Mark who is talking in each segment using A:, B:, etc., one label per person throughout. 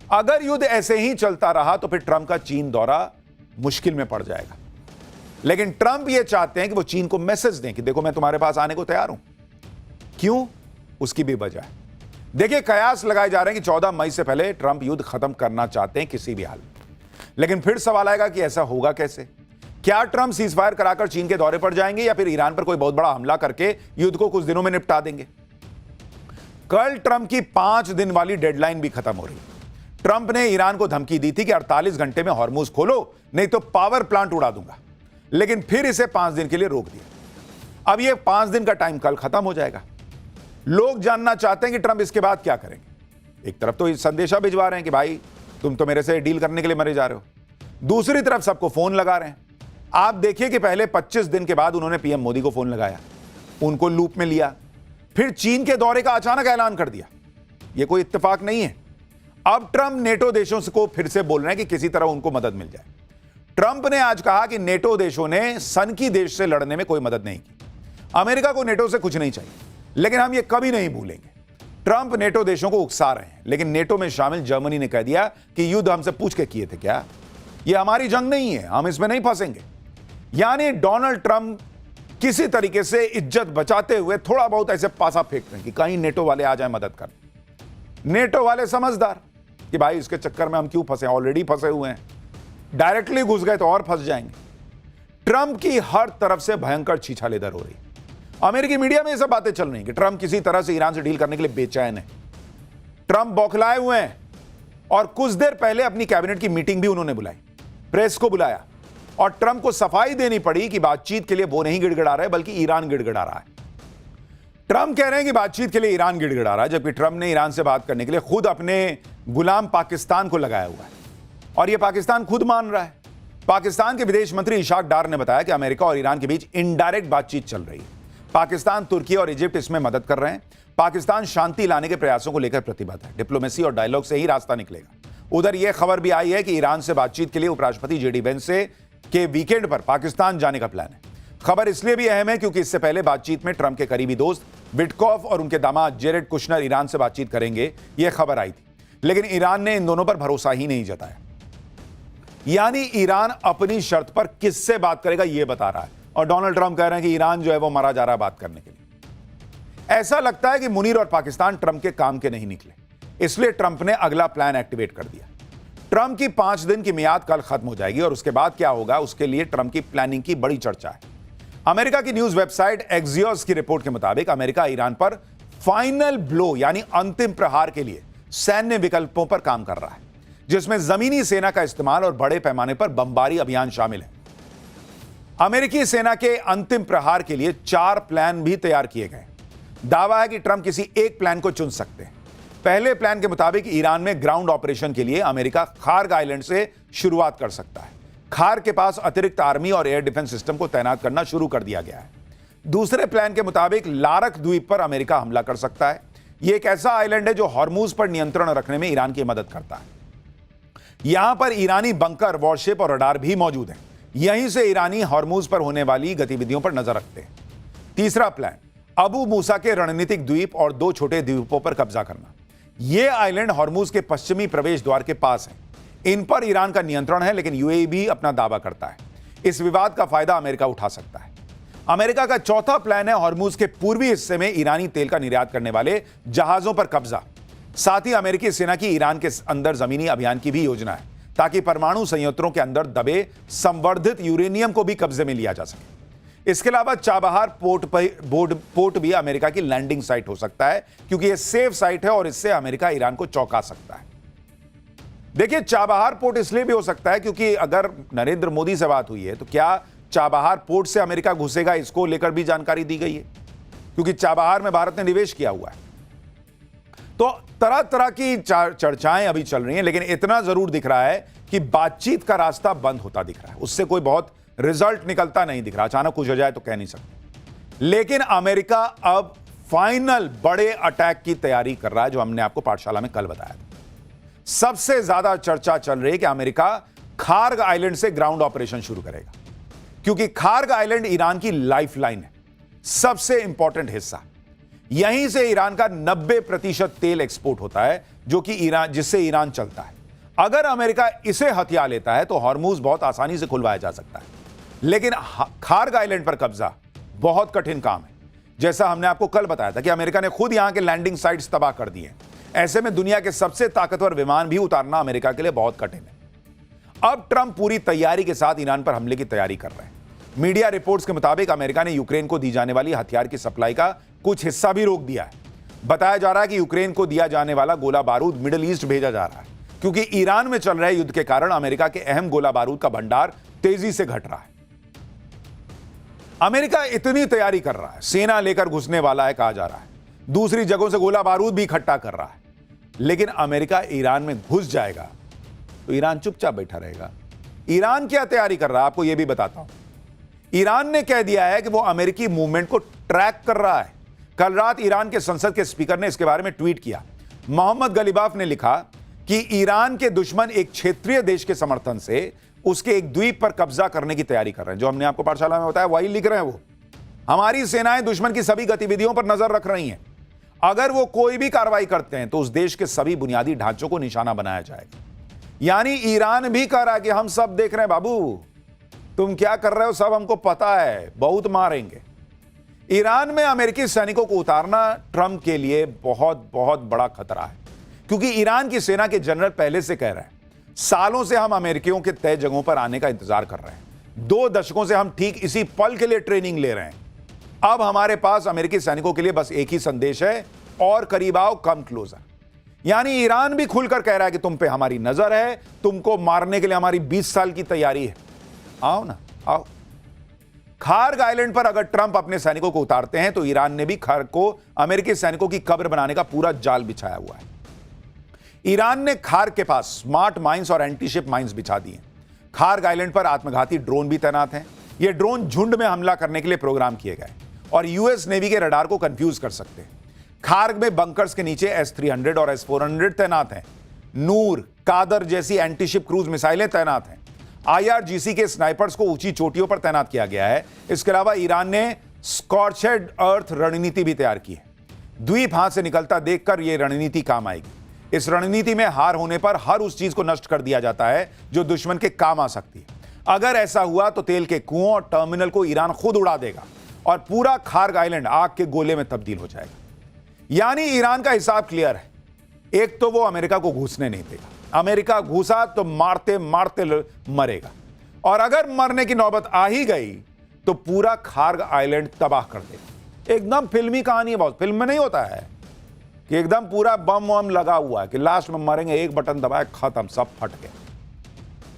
A: अगर युद्ध ऐसे ही चलता रहा तो फिर ट्रंप का चीन दौरा मुश्किल में पड़ जाएगा। लेकिन ट्रंप यह चाहते हैं कि वो चीन को मैसेज दें कि देखो मैं तुम्हारे पास आने को तैयार हूं। क्यों? उसकी भी वजह है। देखिए, कयास लगाए जा रहे हैं कि 14 मई से पहले ट्रंप युद्ध खत्म करना चाहते हैं किसी भी हाल में। लेकिन फिर सवाल आएगा कि ऐसा होगा कैसे? क्या ट्रंप सीजफायर कराकर चीन के दौरे पर जाएंगे या फिर ईरान पर कोई बहुत बड़ा हमला करके युद्ध को कुछ दिनों में निपटा देंगे? कल ट्रंप की 5 दिन वाली डेडलाइन भी खत्म हो रही है। ट्रंप ने ईरान को धमकी दी थी कि 48 घंटे में हॉर्मुज खोलो, नहीं तो पावर प्लांट उड़ा दूंगा। लेकिन फिर इसे 5 दिन के लिए रोक दिया। अब यह 5 दिन का टाइम कल खत्म हो जाएगा। लोग जानना चाहते हैं कि ट्रंप इसके बाद क्या करेंगे। एक तरफ तो संदेशा भिजवा रहे हैं कि भाई तुम तो मेरे से डील करने के लिए मरे जा रहे हो, दूसरी तरफ सबको फोन लगा रहे हैं। आप देखिए कि पहले 25 दिन के बाद उन्होंने पीएम मोदी को फोन लगाया, उनको लूप में लिया, फिर चीन के दौरे का अचानक ऐलान कर दिया। यह कोई इत्तेफाक नहीं है। अब ट्रंप नेटो देशों को फिर से बोल रहे हैं कि किसी तरह उनको मदद मिल जाए। ट्रंप ने आज कहा कि नेटो देशों ने सनकी देश से लड़ने में कोई मदद नहीं की। अमेरिका को नेटो से कुछ नहीं चाहिए, लेकिन हम ये कभी नहीं भूलेंगे। ट्रंप नेटो देशों को उकसा रहे हैं, लेकिन नेटो में शामिल जर्मनी ने कह दिया कि युद्ध हमसे पूछ के किए थे क्या? यह हमारी जंग नहीं है, हम इसमें नहीं फंसेंगे। यानी डोनाल्ड ट्रंप किसी तरीके से इज्जत बचाते हुए थोड़ा बहुत ऐसे पासा फेंक रहे हैं कि कहीं नेटो वाले आ जाए मदद कर। नेटो वाले समझदार कि भाई इसके चक्कर में हम क्यों फंसे, ऑलरेडी फंसे हुए हैं, डायरेक्टली घुस गए तो और फंस जाएंगे। ट्रंप की हर तरफ से भयंकर छीछालेदर हो रही। अमेरिकी मीडिया में ये सब बातें चल रही कि ट्रंप किसी तरह से ईरान से डील करने के लिए बेचैन है। ट्रंप बौखलाए हुए हैं और कुछ देर पहले अपनी कैबिनेट की मीटिंग भी उन्होंने बुलाई, प्रेस को बुलाया और ट्रंप को सफाई देनी पड़ी कि बातचीत के लिए वो नहीं गिड़गिड़ा रहे बल्कि ईरान गिड़गिड़ा रहा है। ट्रंप कह रहे हैं कि बातचीत के लिए ईरान गिड़गिड़ा रहा है, जबकि ट्रंप ने ईरान से बात करने के लिए खुद अपने गुलाम पाकिस्तान को लगाया हुआ है और यह पाकिस्तान खुद मान रहा है। पाकिस्तान के विदेश मंत्री इशाक डार ने बताया कि अमेरिका और ईरान के बीच इनडायरेक्ट बातचीत चल रही है। पाकिस्तान, तुर्की और इजिप्ट इसमें मदद कर रहे हैं। पाकिस्तान शांति लाने के प्रयासों को लेकर प्रतिबद्ध है। डिप्लोमेसी और डायलॉग से ही रास्ता निकलेगा। उधर यह खबर भी आई है कि ईरान से बातचीत के लिए उपराष्ट्रपति जेडी वेंस के वीकेंड पर पाकिस्तान जाने का प्लान है। खबर इसलिए भी अहम है क्योंकि इससे पहले बातचीत में ट्रंप के करीबी दोस्त विटकॉफ और उनके दामाद जेरेड कुशनर ईरान से बातचीत करेंगे, यह खबर आई थी। लेकिन ईरान ने इन दोनों पर भरोसा ही नहीं जताया। यानी ईरान अपनी शर्त पर किससे बात करेगा यह बता रहा है और डोनाल्ड ट्रंप कह रहे हैं कि ईरान जो है वो मरा जा रहा है बात करने के लिए। ऐसा लगता है कि मुनीर और पाकिस्तान ट्रंप के काम के नहीं निकले, इसलिए ट्रंप ने अगला प्लान एक्टिवेट कर दिया। ट्रंप की 5 दिन की मियाद कल खत्म हो जाएगी और उसके बाद क्या होगा उसके लिए ट्रंप की प्लानिंग की बड़ी चर्चा है। अमेरिका की न्यूज वेबसाइट एक्सियोस की रिपोर्ट के मुताबिक अमेरिका ईरान पर फाइनल ब्लो यानी अंतिम प्रहार के लिए सैन्य विकल्पों पर काम कर रहा है, जिसमें जमीनी सेना का इस्तेमाल और बड़े पैमाने पर बमबारी अभियान शामिल है। अमेरिकी सेना के अंतिम प्रहार के लिए 4 प्लान भी तैयार किए गए। दावा है कि ट्रंप किसी एक प्लान को चुन सकते हैं। पहले प्लान के मुताबिक ईरान में ग्राउंड ऑपरेशन के लिए अमेरिका खार्ग आइलैंड से शुरुआत कर सकता है। खार्ग के पास अतिरिक्त आर्मी और एयर डिफेंस सिस्टम को तैनात करना शुरू कर दिया गया है। दूसरे प्लान के मुताबिक लारक द्वीप पर अमेरिका हमला कर सकता है। यह एक ऐसा आइलैंड है जो हॉर्मुज पर नियंत्रण रखने में ईरान की मदद करता है। यहां पर ईरानी बंकर, वॉरशिप और रडार भी मौजूद हैं। यहीं से ईरानी हॉर्मुज पर होने वाली गतिविधियों पर नजर रखते हैं। तीसरा प्लान अबू मूसा के रणनीतिक द्वीप और 2 छोटे द्वीपों पर कब्जा करना। यह आइलैंड हॉर्मुज के पश्चिमी प्रवेश द्वार के पास है। इन पर ईरान का नियंत्रण है, लेकिन यूएई भी अपना दावा करता है। इस विवाद का फायदा अमेरिका उठा सकता है। अमेरिका का चौथा प्लान है हॉर्मुज के पूर्वी हिस्से में ईरानी तेल का निर्यात करने वाले जहाजों पर कब्जा। साथ ही अमेरिकी सेना की ईरान के अंदर जमीनी अभियान की भी योजना है, ताकि परमाणु संयंत्रों के अंदर दबे संवर्धित यूरेनियम को भी कब्जे में लिया जा सके। इसके अलावा चाबहार पोर्ट भी अमेरिका की लैंडिंग साइट हो सकता है, क्योंकि यह सेफ साइट है और इससे अमेरिका ईरान को चौंका सकता है। देखिए, चाबहार पोर्ट इसलिए भी हो सकता है क्योंकि अगर नरेंद्र मोदी से बात हुई है तो क्या चाबहार पोर्ट से अमेरिका घुसेगा, इसको लेकर भी जानकारी दी गई है, क्योंकि चाबहार में भारत ने निवेश किया हुआ है। तो तरह तरह की चर्चाएं अभी चल रही हैं, लेकिन इतना जरूर दिख रहा है कि बातचीत का रास्ता बंद होता दिख रहा है। उससे कोई बहुत रिजल्ट निकलता नहीं दिख रहा। अचानक कुछ हो जाए तो कह नहीं सकते। लेकिन अमेरिका अब फाइनल बड़े अटैक की तैयारी कर रहा है, जो हमने आपको पाठशाला में कल बताया था। सबसे ज्यादा चर्चा चल रही है कि अमेरिका खार्ग आइलैंड से ग्राउंड ऑपरेशन शुरू करेगा, क्योंकि खार्ग आइलैंड ईरान की लाइफलाइन है, सबसे इंपॉर्टेंट हिस्सा। यहीं से ईरान का 90% तेल एक्सपोर्ट होता है, जो कि जिससे ईरान चलता है। अगर अमेरिका इसे हथिया लेता है तो हॉर्मूज बहुत आसानी से खुलवाया जा सकता है, लेकिन खार्ग आइलैंड पर कब्जा बहुत कठिन काम है। जैसा हमने आपको कल बताया था कि अमेरिका ने खुद यहां के लैंडिंग साइट्स तबाह कर दिए। ऐसे में दुनिया के सबसे ताकतवर विमान भी उतारना अमेरिका के लिए बहुत कठिन है। अब ट्रंप पूरी तैयारी के साथ ईरान पर हमले की तैयारी कर रहे हैं। मीडिया रिपोर्ट्स के मुताबिक अमेरिका ने यूक्रेन को दी जाने वाली हथियार की सप्लाई का कुछ हिस्सा भी रोक दिया है। बताया जा रहा है कि यूक्रेन को दिया जाने वाला गोला बारूद मिडिल ईस्ट भेजा जा रहा है, क्योंकि ईरान में चल रहे युद्ध के कारण अमेरिका के अहम गोला बारूद का भंडार तेजी से घट रहा है। अमेरिका इतनी तैयारी कर रहा है, सेना लेकर घुसने वाला है कहा जा रहा है, दूसरी जगहों से गोला बारूद भी इकट्ठा कर रहा है, लेकिन अमेरिका ईरान में घुस जाएगा तो ईरान चुपचाप बैठा रहेगा। ईरान क्या तैयारी कर रहा है आपको यह भी बताता हूं। ईरान ने कह दिया है कि वो अमेरिकी मूवमेंट को ट्रैक कर रहा है। कल रात ईरान के संसद के स्पीकर ने इसके बारे में ट्वीट किया। मोहम्मद गलीबाफ ने लिखा कि ईरान के दुश्मन एक क्षेत्रीय देश के समर्थन से उसके एक द्वीप पर कब्जा करने की तैयारी कर रहे हैं। जो हमने आपको पाठशाला में बताया वही लिख रहे हैं वो। हमारी सेनाएं दुश्मन की सभी गतिविधियों पर नजर रख रही हैं। अगर वो कोई भी कार्रवाई करते हैं तो उस देश के सभी बुनियादी ढांचों को निशाना बनाया जाएगा। यानी ईरान भी कह रहा है कि हम सब देख रहे हैं बाबू, तुम क्या कर रहे हो सब हमको पता है, बहुत मारेंगे। ईरान में अमेरिकी सैनिकों को उतारना ट्रंप के लिए बहुत बहुत बड़ा खतरा है, क्योंकि ईरान की सेना के जनरल पहले से कह रहे हैं सालों से हम अमेरिकियों के तय जगहों पर आने का इंतजार कर रहे हैं। 2 दशकों से हम ठीक इसी पल के लिए ट्रेनिंग ले रहे हैं। अब हमारे पास अमेरिकी सैनिकों के लिए बस एक ही संदेश है, और करीब आओ, कम क्लोजर। यानी ईरान भी खुलकर कह रहा है कि तुम पे हमारी नजर है, तुमको मारने के लिए हमारी 20 साल की तैयारी है, आओ ना आओ। खार्ग आइलैंड पर अगर ट्रंप अपने सैनिकों को उतारते हैं तो ईरान ने भी खार्ग को अमेरिकी सैनिकों की कब्र बनाने का पूरा जाल बिछाया हुआ है। ईरान ने खार्ग के पास स्मार्ट माइंस और एंटीशिप माइंस बिछा दिए। खार्ग आइलैंड पर आत्मघाती ड्रोन भी तैनात हैं। ये ड्रोन झुंड में हमला करने के लिए प्रोग्राम किए गए और यूएस नेवी के रडार को कंफ्यूज कर सकते हैं। खार्ग में बंकर्स के नीचे S-300 और S-400 तैनात हैं। नूर, कादर जैसी एंटीशिप क्रूज मिसाइलें तैनात हैं। IRGC के स्नाइपर्स को ऊंची चोटियों पर तैनात किया गया है। इसके अलावा ईरान ने स्कॉर्चेड अर्थ रणनीति भी तैयार की है। द्वीप हाथ से निकलता देखकर यह रणनीति काम आएगी। इस रणनीति में हार होने पर हर उस चीज को नष्ट कर दिया जाता है जो दुश्मन के काम आ सकती है। अगर ऐसा हुआ तो तेल के कुओं और टर्मिनल को ईरान खुद उड़ा देगा और पूरा खार्ग आइलैंड आग के गोले में तब्दील हो जाएगा। यानी ईरान का हिसाब क्लियर है। एक तो वो अमेरिका को घुसने नहीं देगा, अमेरिका घुसा तो मारते मारते मरेगा, और अगर मरने की नौबत आ ही गई तो पूरा खार्ग आइलैंड तबाह कर देगा। एकदम फिल्मी कहानी है, बहुत फिल्म में नहीं होता है कि एकदम पूरा बम वम लगा हुआ है कि लास्ट में मरेंगे, एक बटन दबाए खत्म, सब फट गए।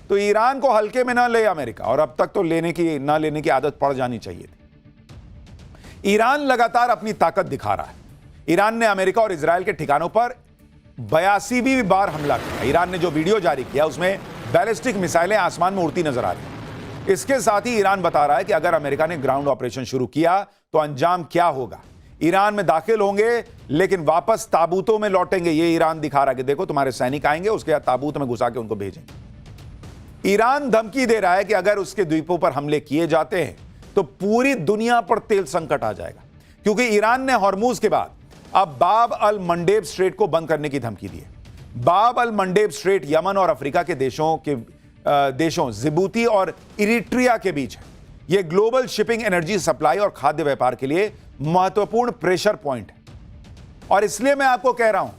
A: तो ईरान को हल्के में ना ले अमेरिका, और अब तक तो लेने की आदत पड़ जानी चाहिए थी। ईरान लगातार अपनी ताकत दिखा रहा है। ईरान ने अमेरिका और इजराइल के ठिकानों पर 82वीं बार हमला किया। ईरान ने जो वीडियो जारी किया उसमें बैलिस्टिक मिसाइलें आसमान में उड़ती नजर आ रही हैं। इसके साथ ही ईरान बता रहा है कि अगर अमेरिका ने ग्राउंड ऑपरेशन शुरू किया तो अंजाम क्या होगा। ईरान में दाखिल होंगे लेकिन वापस ताबूतों में लौटेंगे। ये ईरान दिखा रहा है कि देखो तुम्हारे सैनिक आएंगे, उसके बाद ताबूत में घुसा के उनको भेजेंगे। ईरान धमकी दे रहा है कि अगर उसके द्वीपों पर हमले किए जाते हैं तो पूरी दुनिया पर तेल संकट आ जाएगा, क्योंकि ईरान ने हॉर्मूज के बाद अब बाब अल मंडेब स्ट्रेट को बंद करने की धमकी दी है। बाब अल मंडेब स्ट्रेट यमन और अफ्रीका के देशों जिबूती और इरिट्रिया के बीच है। यह ग्लोबल शिपिंग, एनर्जी सप्लाई और खाद्य व्यापार के लिए महत्वपूर्ण प्रेशर पॉइंट है। और इसलिए मैं आपको कह रहा हूं,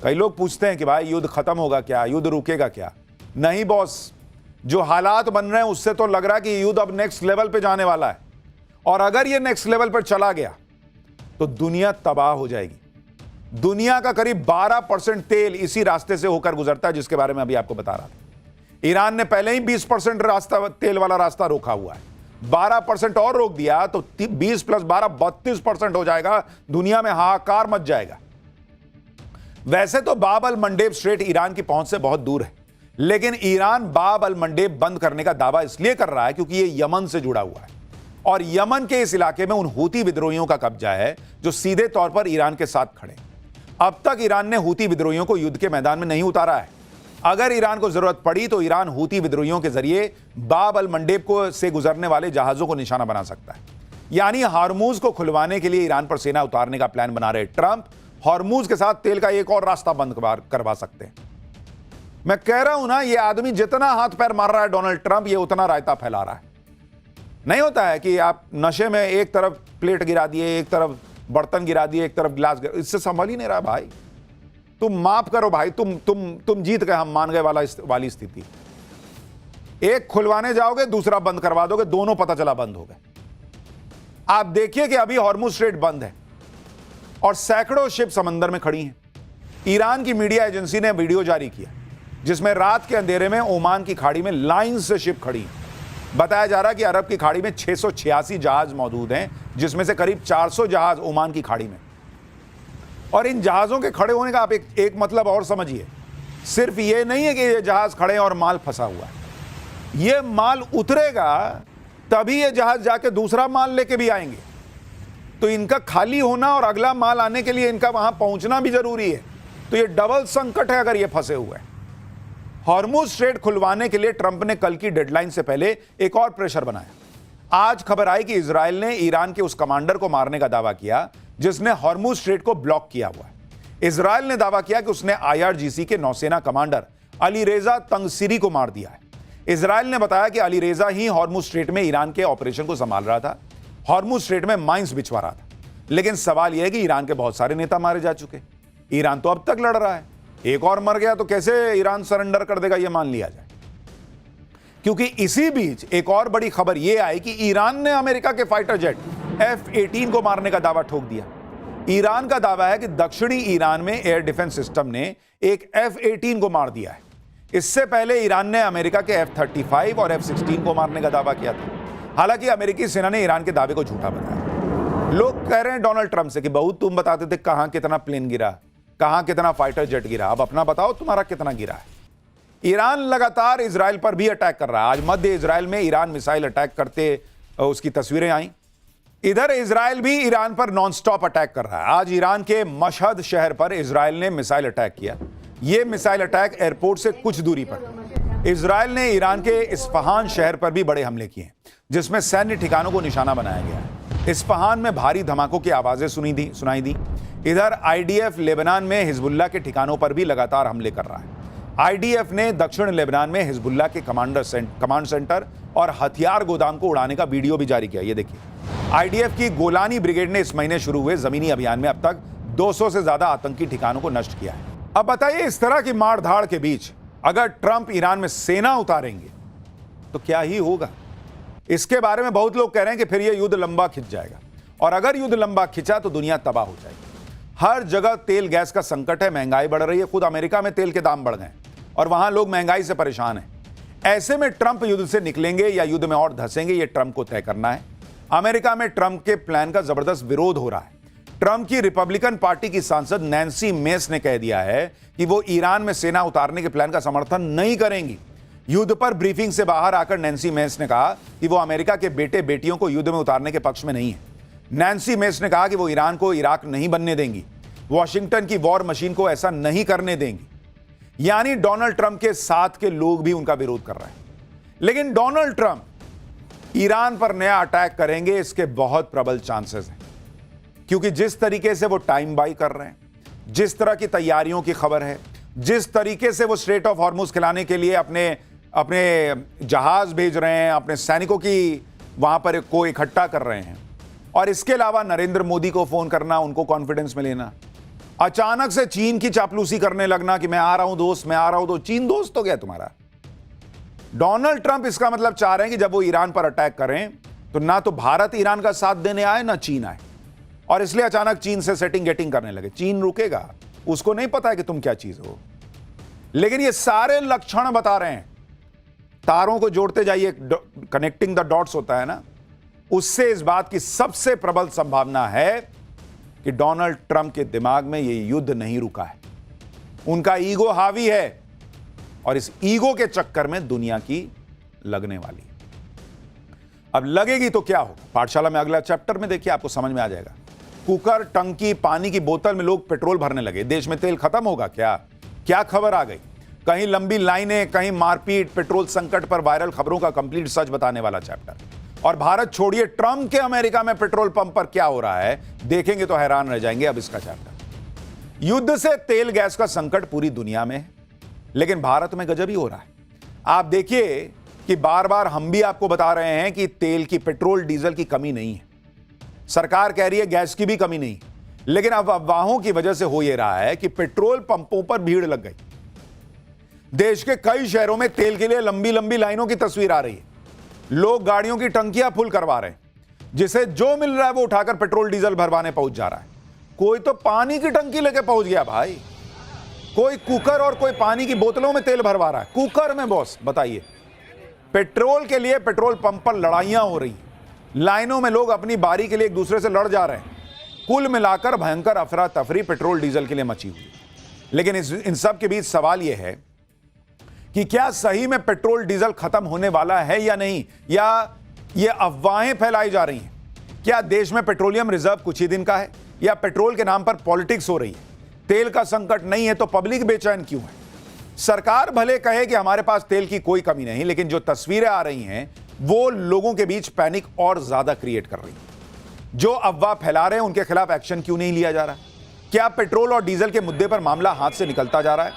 A: कई लोग पूछते हैं कि भाई युद्ध खत्म होगा क्या, युद्ध रुकेगा क्या? नहीं बॉस, जो हालात बन रहे हैं उससे तो लग रहा है कि युद्ध अब नेक्स्ट लेवल पे जाने वाला है, और अगर यह नेक्स्ट लेवल पर चला गया तो दुनिया तबाह हो जाएगी। दुनिया का करीब 12% तेल इसी रास्ते से होकर गुजरता है, जिसके बारे में अभी आपको बता रहा था। ईरान ने पहले ही 20% रास्ता, तेल वाला रास्ता रोका हुआ है। 12% और रोक दिया तो 20 + 12 32% हो जाएगा। दुनिया में हाहाकार मच जाएगा। वैसे तो बाब अल मंडेब स्ट्रेट ईरान की पहुंच से बहुत दूर है, लेकिन ईरान बाब अल मंडेब बंद करने का दावा इसलिए कर रहा है क्योंकि यह यमन से जुड़ा हुआ है, और यमन के इस इलाके में उन हूती विद्रोहियों का कब्जा है जो सीधे तौर पर ईरान के साथ खड़े। अब तक ईरान ने हूती विद्रोहियों को युद्ध के मैदान में नहीं उतारा है। अगर ईरान को जरूरत पड़ी तो ईरान हूती विद्रोहियों के जरिए बाब अल मंडेब से गुजरने वाले जहाजों को निशाना बना सकता है। यानी हार्मूज को खुलवाने के लिए ईरान पर सेना उतारने का प्लान बना रहे ट्रंप हार्मूज के साथ तेल का एक और रास्ता बंद करवा सकते हैं। मैं कह रहा हूं ना, ये आदमी जितना हाथ पैर मार रहा है डोनाल्ड ट्रंप, ये उतना रायता फैला रहा है। नहीं होता है कि आप नशे में एक तरफ प्लेट गिरा दिए, एक तरफ बर्तन गिरा दिए, एक तरफ गिलास गिरा, इससे संभल ही नहीं रहा भाई। तुम माफ करो भाई, तुम जीत गए, हम मान गए वाली स्थिति। एक खुलवाने जाओगे, दूसरा बंद करवा दोगे, दोनों पता चला बंद हो गए। आप देखिए कि अभी हॉर्मुज स्ट्रेट बंद है और सैकड़ों शिप समंदर में खड़ी हैं। ईरान की मीडिया एजेंसी ने वीडियो जारी किया जिसमें रात के अंधेरे में ओमान की खाड़ी में लाइन से शिप खड़ी हैं। बताया जा रहा है कि अरब की खाड़ी में 686 जहाज मौजूद हैं, जिसमें से करीब 400 जहाज ओमान की खाड़ी में। और इन जहाजों के खड़े होने का आप एक मतलब और समझिए, सिर्फ ये नहीं है कि ये जहाज खड़े हैं और माल फंसा हुआ है। ये माल उतरेगा तभी ये जहाज जाके दूसरा माल लेके भी आएंगे, तो इनका खाली होना और अगला माल आने के लिए इनका वहां पहुंचना भी जरूरी है। तो ये डबल संकट है अगर ये फंसे हुए हैं। हॉर्मुज स्ट्रेट खुलवाने के लिए ट्रंप ने कल की डेडलाइन से पहले एक और प्रेशर बनाया। आज खबर आई कि इजराइल ने ईरान के उस कमांडर को मारने का दावा किया जिसने हॉर्मुज स्ट्रेट को ब्लॉक किया हुआ है। इजराइल ने दावा किया कि उसने IRGC के नौसेना कमांडर अलीरेजा तंगसिरी को मार दिया है। इजराइल ने बताया कि अलीरेजा ही हॉर्मुज स्ट्रेट में ईरान के ऑपरेशन को संभाल रहा था, हॉर्मुज स्ट्रेट में माइंस बिछवा रहा था। लेकिन सवाल यह है कि ईरान के बहुत सारे नेता मारे जा चुके, ईरान तो अब तक लड़ रहा है, एक और मर गया तो कैसे ईरान सरेंडर कर देगा यह मान लिया जाए। क्योंकि इसी बीच एक और बड़ी खबर यह आई कि ईरान ने अमेरिका के फाइटर जेट F-18 को मारने का दावा ठोक दिया। ईरान का दावा है कि दक्षिणी ईरान में एयर डिफेंस सिस्टम ने एक F-18 को मार दिया है। इससे पहले ईरान ने अमेरिका के F-35 और F-16 को मारने का दावा किया था। हालांकि अमेरिकी सेना ने ईरान के दावे को झूठा बताया। लोग कह रहे हैं डोनाल्ड ट्रंप से कि बहुत तुम बताते थे कहां कितना प्लेन गिरा, कहां कितना फाइटर जेट गिरा, अब अपना बताओ तुम्हारा कितना गिरा है। ईरान लगातार इजराइल पर भी अटैक कर रहा है। आज मध्य इजराइल में ईरान मिसाइल अटैक करते उसकी तस्वीरें आई। इधर इजराइल भी ईरान पर नॉनस्टॉप अटैक कर रहा है। आज ईरान के मशहद शहर पर इजराइल ने मिसाइल अटैक किया। यह मिसाइल अटैक एयरपोर्ट से कुछ दूरी पर। इजराइल ने ईरान के इस्फहान शहर पर भी बड़े हमले किए जिसमें सैन्य ठिकानों को निशाना बनाया गया है। इस्फहान में भारी धमाकों की आवाजें सुनाई दी। इधर IDF लेबनान में हिजबुल्लाह के ठिकानों पर भी लगातार हमले कर रहा है। IDF ने दक्षिण लेबनान में हिजबुल्लाह के कमांड सेंटर और हथियार गोदाम को उड़ाने का वीडियो भी जारी किया। ये देखिए, IDF की गोलानी ब्रिगेड ने इस महीने शुरू हुए जमीनी अभियान में अब तक 200 से ज्यादा आतंकी ठिकानों को नष्ट किया है। अब बताइए, इस तरह की मारधाड़ के बीच अगर ट्रंप ईरान में सेना उतारेंगे तो क्या ही होगा। इसके बारे में बहुत लोग कह रहे हैं कि फिर यह युद्ध लंबा खिंच जाएगा, और अगर युद्ध लंबा खिंचा तो दुनिया तबाह हो जाएगी। हर जगह तेल गैस का संकट है, महंगाई बढ़ रही है। खुद अमेरिका में तेल के दाम बढ़ गए और वहां लोग महंगाई से परेशान हैं। ऐसे में ट्रंप युद्ध से निकलेंगे या युद्ध में और धंसेंगे, यह ट्रंप को तय करना है। अमेरिका में ट्रंप के प्लान का जबरदस्त विरोध हो रहा है। ट्रंप की रिपब्लिकन पार्टी की सांसद नैन्सी मेस ने कह दिया है कि वो ईरान में सेना उतारने के प्लान का समर्थन नहीं करेंगी। युद्ध पर ब्रीफिंग से बाहर आकर नैन्सी मेस ने कहा कि वो अमेरिका के बेटे बेटियों को युद्ध में उतारने के पक्ष में नहीं है। नैन्सी मेस ने कहा कि वो ईरान को इराक नहीं बनने देंगी, वॉशिंगटन की वॉर मशीन को ऐसा नहीं करने देंगी। यानी डोनाल्ड ट्रंप के साथ के लोग भी उनका विरोध कर रहे हैं। लेकिन डोनाल्ड ट्रंप ईरान पर नया अटैक करेंगे, इसके बहुत प्रबल चांसेस हैं, क्योंकि जिस तरीके से वो टाइम बाई कर रहे हैं, जिस तरह की तैयारियों की खबर है, जिस तरीके से वो स्ट्रेट ऑफ हॉर्मुज खिलाने के लिए अपने जहाज भेज रहे हैं, अपने सैनिकों की वहां पर को इकट्ठा कर रहे हैं, और इसके अलावा नरेंद्र मोदी को फोन करना, उनको कॉन्फिडेंस में लेना, अचानक से चीन की चापलूसी करने लगना कि मैं आ रहा हूं दोस्त, मैं आ रहा हूं दोस्त। चीन दोस्त हो गया तुम्हारा। डोनाल्ड ट्रंप इसका मतलब चाह रहे हैं कि जब वो ईरान पर अटैक करें तो ना तो भारत ईरान का साथ देने आए, ना चीन आए, और इसलिए अचानक चीन से सेटिंग गेटिंग करने लगे। चीन रुकेगा, उसको नहीं पता है कि तुम क्या चीज हो। लेकिन ये सारे लक्षण बता रहे हैं, तारों को जोड़ते जाइए, कनेक्टिंग द डॉट्स होता है ना, उससे इस बात की सबसे प्रबल संभावना है कि डोनाल्ड ट्रंप के दिमाग में ये युद्ध नहीं रुका है। उनका ईगो हावी है और इस ईगो के चक्कर में दुनिया की लगने वाली। अब लगेगी तो क्या होगा, पाठशाला में अगला चैप्टर में देखिए, आपको समझ में आ जाएगा। कुकर, टंकी, पानी की बोतल में लोग पेट्रोल भरने लगे। देश में तेल खत्म होगा क्या? क्या खबर आ गई? कहीं लंबी लाइनें, कहीं मारपीट, पेट्रोल संकट पर वायरल खबरों का कंप्लीट सच बताने वाला चैप्टर। और भारत छोड़िए, ट्रंप के अमेरिका में पेट्रोल पंप पर क्या हो रहा है देखेंगे तो हैरान रह जाएंगे। अब इसका चैप्टर, युद्ध से तेल गैस का संकट पूरी दुनिया में है, लेकिन भारत में गजब ही हो रहा है। आप देखिए कि बार बार हम भी आपको बता रहे हैं कि तेल की, पेट्रोल डीजल की कमी नहीं है, सरकार कह रही है गैस की भी कमी नहीं, लेकिन अब अफवाहों की वजह से हो यह रहा है कि पेट्रोल पंपों पर भीड़ लग गई। देश के कई शहरों में तेल के लिए लंबी लंबी लाइनों की तस्वीर आ रही है। लोग गाड़ियों की टंकियां फुल करवा रहे हैं, जिसे जो मिल रहा है वो उठाकर पेट्रोल डीजल भरवाने पहुंच जा रहा है। कोई तो पानी की टंकी लेके पहुंच गया भाई, कोई कुकर और कोई पानी की बोतलों में तेल भरवा रहा है, कुकर में बॉस। बताइए, पेट्रोल के लिए पेट्रोल पंप पर लड़ाइयां हो रही हैं, लाइनों में लोग अपनी बारी के लिए एक दूसरे से लड़ जा रहे हैं। कुल मिलाकर भयंकर अफरा तफरी पेट्रोल डीजल के लिए मची हुई। लेकिन इन सब के बीच सवाल यह है कि क्या सही में पेट्रोल डीजल खत्म होने वाला है या नहीं, या ये अफवाहें फैलाई जा रही हैं? क्या देश में पेट्रोलियम रिजर्व कुछ ही दिन का है, या पेट्रोल के नाम पर पॉलिटिक्स हो रही है? तेल का संकट नहीं है तो पब्लिक बेचैन क्यों है? सरकार भले कहे कि हमारे पास तेल की कोई कमी नहीं, लेकिन जो तस्वीरें आ रही हैं वो लोगों के बीच पैनिक और ज्यादा क्रिएट कर रही हैं। जो अफवाह फैला रहे हैं उनके खिलाफ एक्शन क्यों नहीं लिया जा रहा? क्या पेट्रोल और डीजल के मुद्दे पर मामला हाथ से निकलता जा रहा है?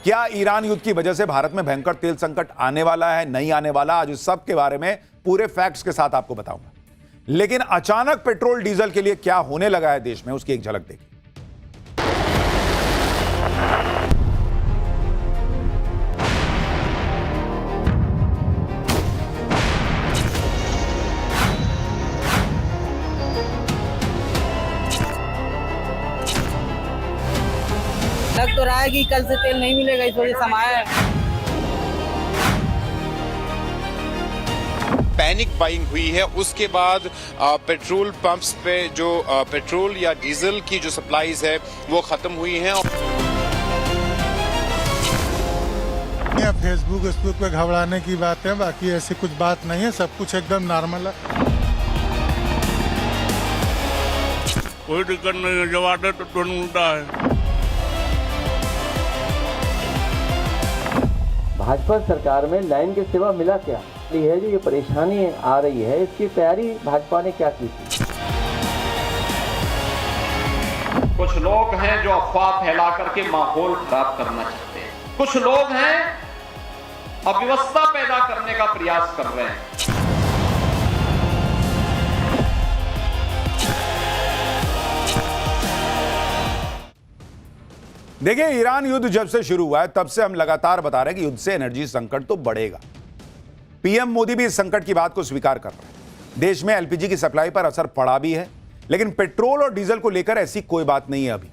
A: क्या ईरान युद्ध की वजह से भारत में भयंकर तेल संकट आने वाला है, नहीं आने वाला? आज उस सब के बारे में पूरे फैक्ट्स के साथ आपको बताऊंगा। लेकिन अचानक पेट्रोल डीजल के लिए क्या होने लगा है देश में, उसकी एक झलक देखिए।
B: लग तो रहा है कि कल से तेल नहीं मिलेगा, इस वजह से हम आए हैं।
C: पैनिक बाइंग हुई है, उसके बाद पेट्रोल पंप्स पे जो पेट्रोल या डीजल की जो सप्लाईज है वो खत्म हुई हैं।
D: फेसबुक पे घबराने की बात है, बाकी ऐसी कुछ बात नहीं है, सब कुछ एकदम नॉर्मल है।
E: कोई दिक्कत नहीं है, जब आते तो तुरंत मिलता है।
F: भाजपा सरकार में लाइन के सिवा मिला क्या? ये है जो ये परेशानी आ रही है, इसकी तैयारी भाजपा ने क्या की थी?
G: कुछ लोग हैं जो अफवाह फैला करके माहौल खराब करना चाहते हैं, कुछ लोग हैं अव्यवस्था पैदा करने का प्रयास कर रहे हैं।
A: देखिए, ईरान युद्ध जब से शुरू हुआ है तब से हम लगातार बता रहे हैं कि युद्ध से एनर्जी संकट तो बढ़ेगा। पीएम मोदी भी इस संकट की बात को स्वीकार कर रहे हैं। देश में एलपीजी की सप्लाई पर असर पड़ा भी है, लेकिन पेट्रोल और डीजल को लेकर ऐसी कोई बात नहीं है। अभी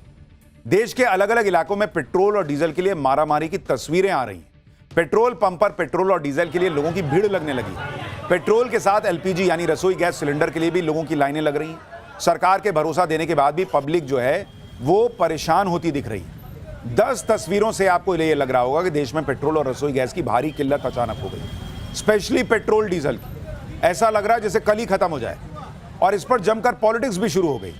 A: देश के अलग अलग इलाकों में पेट्रोल और डीजल के लिए मारामारी की तस्वीरें आ रही हैं। पेट्रोल पंप पर पेट्रोल और डीजल के लिए लोगों की भीड़ लगने लगी। पेट्रोल के साथ एलपीजी यानी रसोई गैस सिलेंडर के लिए भी लोगों की लाइनें लग रही हैं। सरकार के भरोसा देने के बाद भी पब्लिक जो है वो परेशान होती दिख रही है। 10 तस्वीरों से आपको ये लग रहा होगा कि देश में पेट्रोल और रसोई गैस की भारी किल्लत अचानक हो गई, स्पेशली पेट्रोल डीजल की। ऐसा लग रहा है जैसे कल ही खत्म हो जाए, और इस पर जमकर पॉलिटिक्स भी शुरू हो गई।